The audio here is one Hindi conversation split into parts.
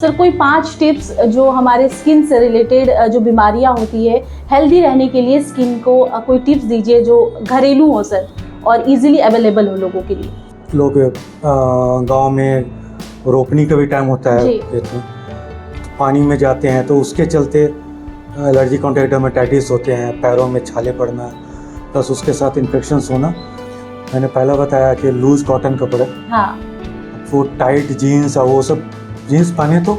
सर कोई 5 टिप्स जो हमारे स्किन से रिलेटेड जो बीमारियां होती है हेल्दी रहने के लिए स्किन को कोई टिप्स दीजिए जो घरेलू हो सर और इजीली अवेलेबल हो लोगों के लिए। लोग गांव में रोपनी का भी टाइम होता है जी। खेत में, पानी में जाते हैं तो उसके चलते एलर्जी कॉन्टैक्ट डर्मेटाइटिस होते हैं, पैरों में छाले पड़ना, प्लस उसके साथ इन्फेक्शंस होना। मैंने पहला बताया कि लूज कॉटन कपड़े, हाँ। वो टाइट जीन्स और वो सब जीन्स पहने तो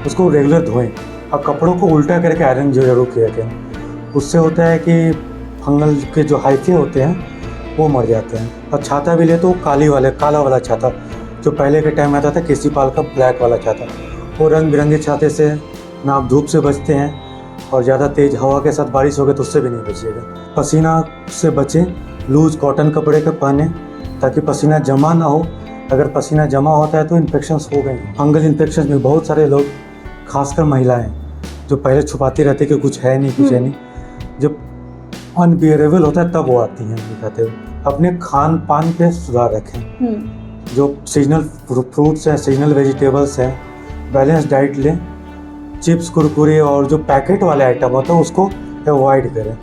उसको रेगुलर धोएं और कपड़ों को उल्टा करके आयरन जरूर किया करें। उससे होता है कि फंगल के जो हाइफे होते हैं वो मर जाते हैं। और छाता भी ले तो काला वाला छाता जो पहले के टाइम में आता था, केसी पाल का ब्लैक वाला छाता, वो रंग बिरंगे छाते से ना आप धूप से बचते हैं और ज़्यादा तेज़ हवा के साथ बारिश हो गई तो उससे भी नहीं बचिएगा। पसीना से बचें, लूज कॉटन कपड़े का पहने ताकि पसीना जमा ना हो। अगर पसीना जमा होता है तो इन्फेक्शंस हो गए। फंगल इन्फेक्शन में बहुत सारे लोग, खासकर महिलाएं, जो पहले छुपाती रहती कि कुछ है नहीं, जब अनबियरेबल होता है तब वो आती हैं दिखाते हुए। अपने खान पान पे सुधार रखें, जो सीजनल फ्रूट्स हैं, सीजनल वेजिटेबल्स हैं, बैलेंस डाइट लें। चिप्स, कुरकुरे और जो पैकेट वाले आइटम होते हैं उसको अवॉइड करें।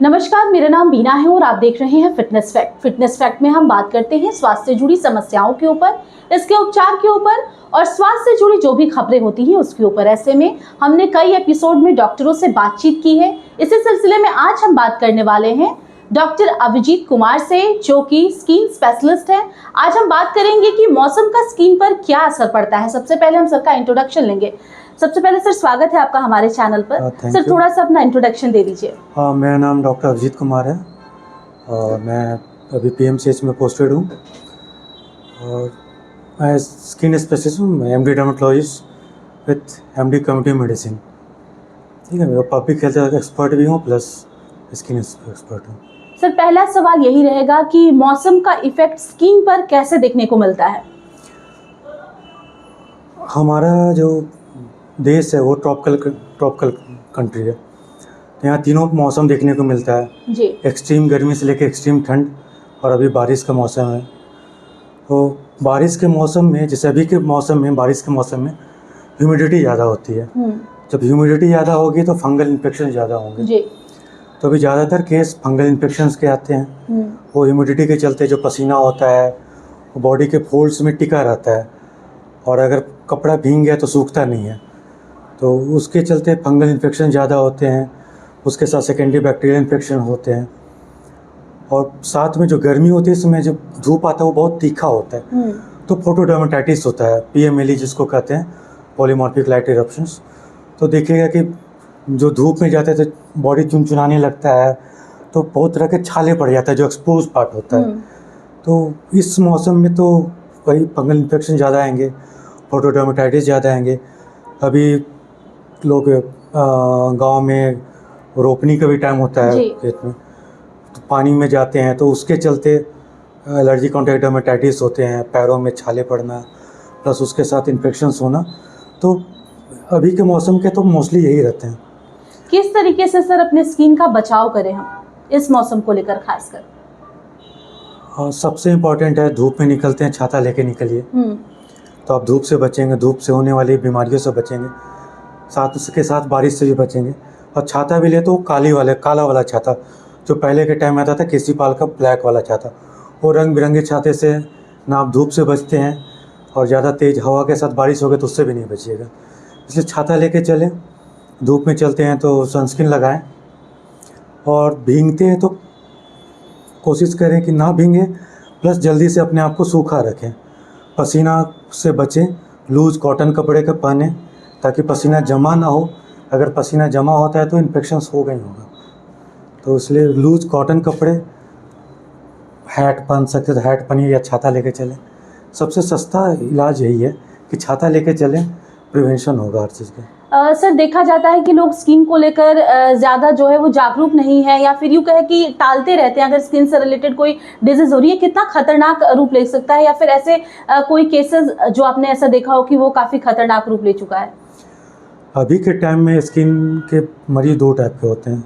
नमस्कार, मेरा नाम बीना है और आप देख रहे हैं फिटनेस फैक्ट। फिटनेस फैक्ट में हम बात करते हैं स्वास्थ्य से जुड़ी समस्याओं के ऊपर, इसके उपचार के ऊपर और स्वास्थ्य से जुड़ी जो भी खबरें होती हैं उसके ऊपर। ऐसे में हमने कई एपिसोड में डॉक्टरों से बातचीत की है। इसी सिलसिले में आज हम बात करने वाले हैं डॉक्टर अभिजीत कुमार से, जो कि स्किन स्पेशलिस्ट हैं। आज हम बात करेंगे कि मौसम का स्किन पर क्या असर पड़ता है। सबसे पहले हम सर का इंट्रोडक्शन लेंगे। सबसे पहले सर स्वागत है आपका हमारे चैनल पर। सर थोड़ा सा अपना इंट्रोडक्शन दे दीजिए। मेरा नाम डॉक्टर अभिजीत कुमार है और मैं अभी PMCH में पोस्टेड हूँ और मैं स्किन स्पेशलिस्ट हूँ। मैं MD dermatologist with MD community medicine. ठीक है, मैं पब्लिक हेल्थ एक्सपर्ट भी हूँ प्लस स्किन एक्सपर्ट हूँ। सर पहला सवाल यही रहेगा कि मौसम का इफेक्ट स्किन पर कैसे देखने को मिलता है? हमारा जो देश है वो ट्रॉपिकल कंट्री है। यहाँ तीनों मौसम देखने को मिलता है जी। एक्सट्रीम गर्मी से लेकर एक्सट्रीम ठंड, और अभी बारिश का मौसम है। तो बारिश के मौसम में, जैसे अभी के मौसम में, बारिश के मौसम में ह्यूमिडिटी ज़्यादा होती है। जब ह्यूमिडिटी ज़्यादा होगी तो फंगल इन्फेक्शन ज़्यादा होंगे जी। तो अभी ज़्यादातर केस फंगल इन्फेक्शंस के आते हैं। वो ह्यूमिडिटी के चलते जो पसीना होता है वो बॉडी के फोल्ड्स में टिका रहता है और अगर कपड़ा भीग गया तो सूखता नहीं है, तो उसके चलते फंगल इन्फेक्शन ज़्यादा होते हैं। उसके साथ सेकेंडरी बैक्टीरियल इन्फेक्शन होते हैं और साथ में जो गर्मी होती है इसमें जब धूप आता है वो बहुत तीखा होता है, तो फोटोडर्मेटाइटिस होता है, PMLE जिसको कहते हैं, पॉलीमॉर्फिक लाइट इरप्शंस। तो देखिएगा कि जो धूप में जाता है तो बॉडी चुनचुनाने लगता है, तो बहुत तरह के छाले पड़ जाता है जो एक्सपोज पार्ट होता है। तो इस मौसम में तो वही फंगल इन्फेक्शन ज़्यादा आएंगे, फोटोडर्मेटाइटिस ज़्यादा आएंगे। अभी लोग गांव में रोपनी का भी टाइम होता है खेत में, तो पानी में जाते हैं तो उसके चलते एलर्जी कॉन्टैक्ट डर्मेटाइटिस होते हैं, पैरों में छाले पड़ना, प्लस उसके साथ इन्फेक्शंस होना। तो अभी के मौसम के तो मोस्टली यही रहते हैं। किस तरीके से सर अपने स्किन का बचाव करें हम इस मौसम को लेकर खासकर? सबसे इम्पोर्टेंट है, धूप में निकलते हैं छाता लेके निकलिए, तो आप धूप से बचेंगे, धूप से होने वाली बीमारियों से बचेंगे, साथ उसके साथ बारिश से भी बचेंगे। और छाता भी ले तो काला वाला छाता जो पहले के टाइम में आता था, केसी पाल का ब्लैक वाला छाता, वो रंग बिरंगे छाते से ना आप धूप से बचते हैं और ज़्यादा तेज़ हवा के साथ बारिश हो गई तो उससे भी नहीं बचिएगा। इसलिए छाता लेके चलें, धूप में चलते हैं तो सनस्क्रीन लगाएं और भीगते हैं तो कोशिश करें कि ना भीगें, प्लस जल्दी से अपने आप को सूखा रखें। पसीना से बचें, लूज कॉटन कपड़े का पहने ताकि पसीना जमा ना हो। अगर पसीना जमा होता है तो इन्फेक्शंस हो गई होगा, तो इसलिए लूज कॉटन कपड़े, हैट पहन सकते तो हैट पहनिए या छाता लेके चलें। सबसे सस्ता इलाज यही है कि छाता लेके चलें, प्रिवेंशन होगा हर चीज़ का। सर देखा जाता है कि लोग स्किन को लेकर ज़्यादा जो है वो जागरूक नहीं है, या फिर यूँ कहे कि टालते रहते हैं। अगर स्किन से रिलेटेड कोई डिजीज़ हो रही है, कितना खतरनाक रूप ले सकता है, या फिर ऐसे कोई केसेस जो आपने ऐसा देखा हो कि वो काफ़ी खतरनाक रूप ले चुका है? अभी के टाइम में स्किन के मरीज 2 टाइप के होते हैं।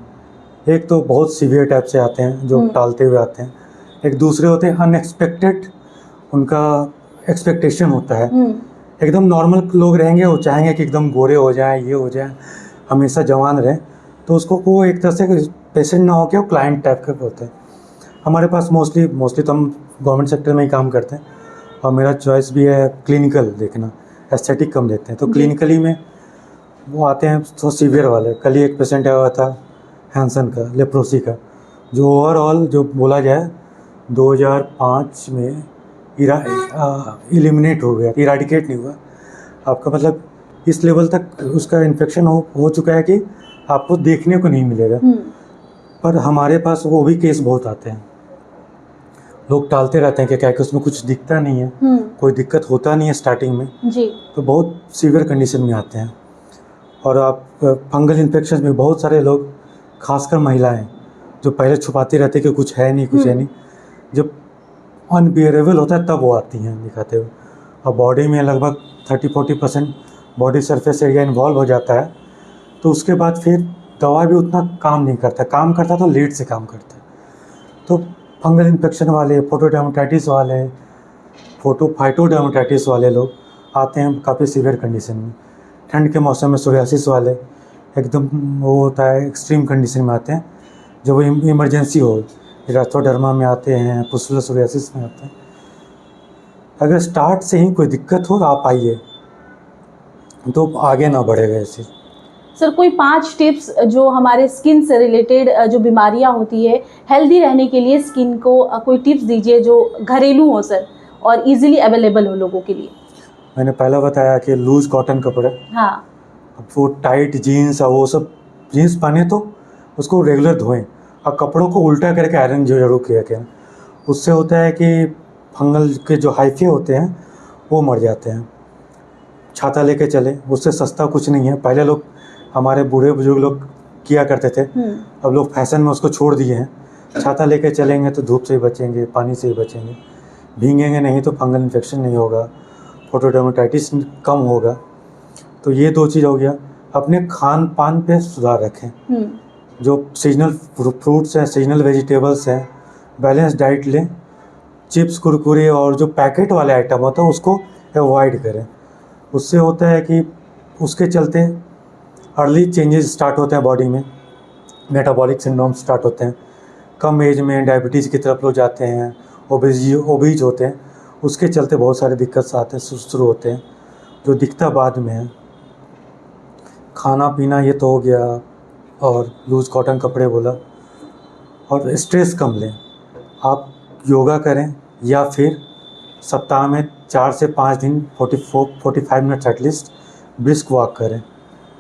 एक तो बहुत सीवियर टाइप से आते हैं जो टालते हुए आते हैं, एक दूसरे होते हैं अनएक्सपेक्टेड उनका एक्सपेक्टेशन होता है। एकदम नॉर्मल लोग रहेंगे, वो चाहेंगे कि एकदम गोरे हो जाएं, ये हो जाए, हमेशा जवान रहें, तो उसको वो एक तरह से पेशेंट ना हो के वो क्लाइंट टाइप के होते हैं। हमारे पास मोस्टली तो हम गवर्नमेंट सेक्टर में ही काम करते हैं और मेरा चॉइस भी है क्लिनिकल देखना, एस्थेटिक कम देखते हैं। तो क्लिनिकली में वो आते हैं तो सीवियर वाले। कल ही एक पेशेंट आया हुआ था हैंसन का, लेप्रोसी का, जो ओवरऑल जो बोला जाए 2005 में इलिमिनेट हो गया, इराडिकेट नहीं हुआ। आपका मतलब इस लेवल तक उसका इन्फेक्शन हो चुका है कि आपको देखने को नहीं मिलेगा। पर हमारे पास वो भी केस बहुत आते हैं। लोग टालते रहते हैं कि क्या कि उसमें कुछ दिखता नहीं है, कोई दिक्कत होता नहीं है स्टार्टिंग में जी, तो बहुत सीवियर कंडीशन में आते हैं। और आप फंगल इन्फेक्शन में बहुत सारे लोग, खासकर महिलाएं, जो पहले छुपाती रहती कि कुछ है नहीं, कुछ है नहीं, जब अनबियरेबल होता है तब वो आती हैं दिखाते हुए। और बॉडी में लगभग 30-40% बॉडी सरफेस एरिया इन्वॉल्व हो जाता है, तो उसके बाद फिर दवा भी उतना काम नहीं करता, काम करता तो लेट से काम करता है। तो फंगल इन्फेक्शन वाले, फोटोडर्मेटाइटिस वाले, फाइटोडर्मेटाइटिस वाले लोग आते हैं काफ़ी सीवियर कंडीशन में। ठंड के मौसम में सोरियासिस वाले एकदम वो होता है एक्सट्रीम कंडीशन में आते हैं, जब वो इमरजेंसी हो, इराथोडर्मा में आते हैं, पुस्टुलर सोरियासिस में आते हैं। अगर स्टार्ट से ही कोई दिक्कत हो आप आइए, तो आगे ना बढ़ेगा ऐसे। सर कोई 5 टिप्स जो हमारे स्किन से रिलेटेड जो बीमारियां होती है, हेल्दी रहने के लिए स्किन को कोई टिप्स दीजिए जो घरेलू हो सर और इजीली अवेलेबल हो लोगों के लिए। मैंने पहले बताया कि लूज कॉटन कपड़े, हाँ, अब वो टाइट जीन्स और वो सब, जीन्स पहने तो उसको रेगुलर धोएं और कपड़ों को उल्टा करके आयरन जो जरूर किया करें। उससे होता है कि फंगल के जो हाइफे होते हैं वो मर जाते हैं। छाता लेके चले, उससे सस्ता कुछ नहीं है। पहले लोग, हमारे बूढ़े बुजुर्ग लोग किया करते थे, अब लोग फैशन में उसको छोड़ दिए हैं। छाता लेके चलेंगे तो धूप से ही बचेंगे, पानी से ही बचेंगे, भीगेंगे नहीं तो फंगल इन्फेक्शन नहीं होगा, फोटोडर्मेटाइटिस कम होगा। तो ये 2 चीज़ हो गया। अपने खान पान पे सुधार रखें, जो सीजनल फ्रूट्स हैं, सीजनल वेजिटेबल्स हैं, बैलेंस डाइट लें। चिप्स, कुरकुरे और जो पैकेट वाले आइटम होता है उसको अवॉइड करें। उससे होता है कि उसके चलते अर्ली चेंजेस स्टार्ट होते हैं बॉडी में, मेटाबॉलिक सिंड्रोम स्टार्ट होते हैं। कम एज में डायबिटीज़ की तरफ लोग जाते हैं, ओबीज होते हैं। उसके चलते बहुत सारे दिक्कत आते हैं, शुरू होते हैं, जो दिखता बाद में है। खाना पीना ये तो हो गया, और लूज कॉटन कपड़े बोला, और स्ट्रेस कम लें। आप योगा करें या फिर सप्ताह में 4 से 5 दिन 45 मिनट्स एटलीस्ट ब्रिस्क वॉक करें।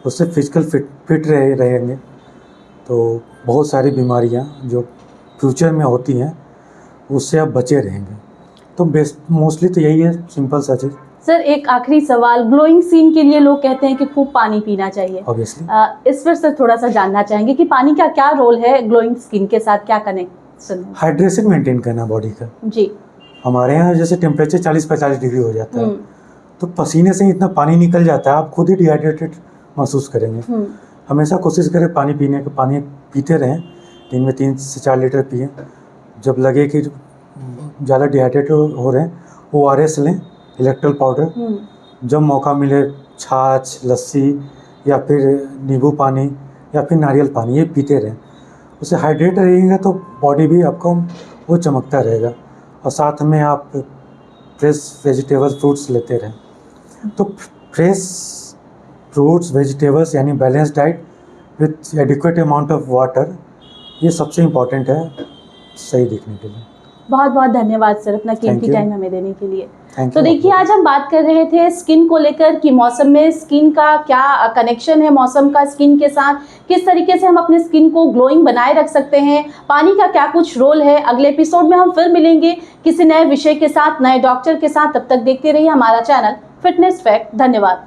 उससे फिजिकल फिट रहेंगे। तो बहुत सारी बीमारियां जो फ्यूचर में होती हैं उससे आप बचे रहेंगे। तो बेस्ट मोस्टली तो यही है, सिंपल सा चीज़। सर एक आखिरी सवाल, ग्लोइंग स्किन के लिए लोग कहते हैं कि खूब पानी पीना चाहिए, ऑब्वियसली इस पर सर थोड़ा सा जानना चाहेंगे कि पानी का क्या रोल है ग्लोइंग स्किन के साथ, क्या कनेक्शन है? हाइड्रेशन मेंटेन करना बॉडी का। जी, हमारे यहाँ जैसे टेम्परेचर 40-45 डिग्री हो जाता है, तो पसीने से ही इतना पानी निकल जाता है, आप खुद ही डिहाइड्रेटेड महसूस करेंगे। हमेशा कोशिश करें पानी पीते रहें, दिन में 3 से 4 लीटर पिए। जब लगे कि ज़्यादा डिहाइड्रेटेड हो रहे हैं, ORS लें, इलेक्ट्रोल पाउडर। जब मौका मिले छाछ, लस्सी या फिर नींबू पानी या फिर नारियल पानी, ये पीते रहें। उससे हाइड्रेट रहेंगे तो बॉडी भी आपको वो चमकता रहेगा। और साथ में आप फ्रेश वेजिटेबल्स, फ्रूट्स लेते रहें। तो फ्रेश फ्रूट्स, वेजिटेबल्स यानी balance diet with adequate amount of water, ये सबसे इम्पॉर्टेंट है सही दिखने के लिए। बहुत बहुत धन्यवाद सर अपना कीमती you. टाइम हमें देने के लिए। Thank तो you. देखिए आज हम बात कर रहे थे स्किन को लेकर कि मौसम में स्किन का क्या कनेक्शन है, मौसम का स्किन के साथ किस तरीके से हम अपने स्किन को ग्लोइंग बनाए रख सकते हैं, पानी का क्या कुछ रोल है। अगले एपिसोड में हम फिर मिलेंगे किसी नए विषय के साथ, नए डॉक्टर के साथ। तब तक देखते रहिए हमारा चैनल फिटनेस फैक्ट। धन्यवाद।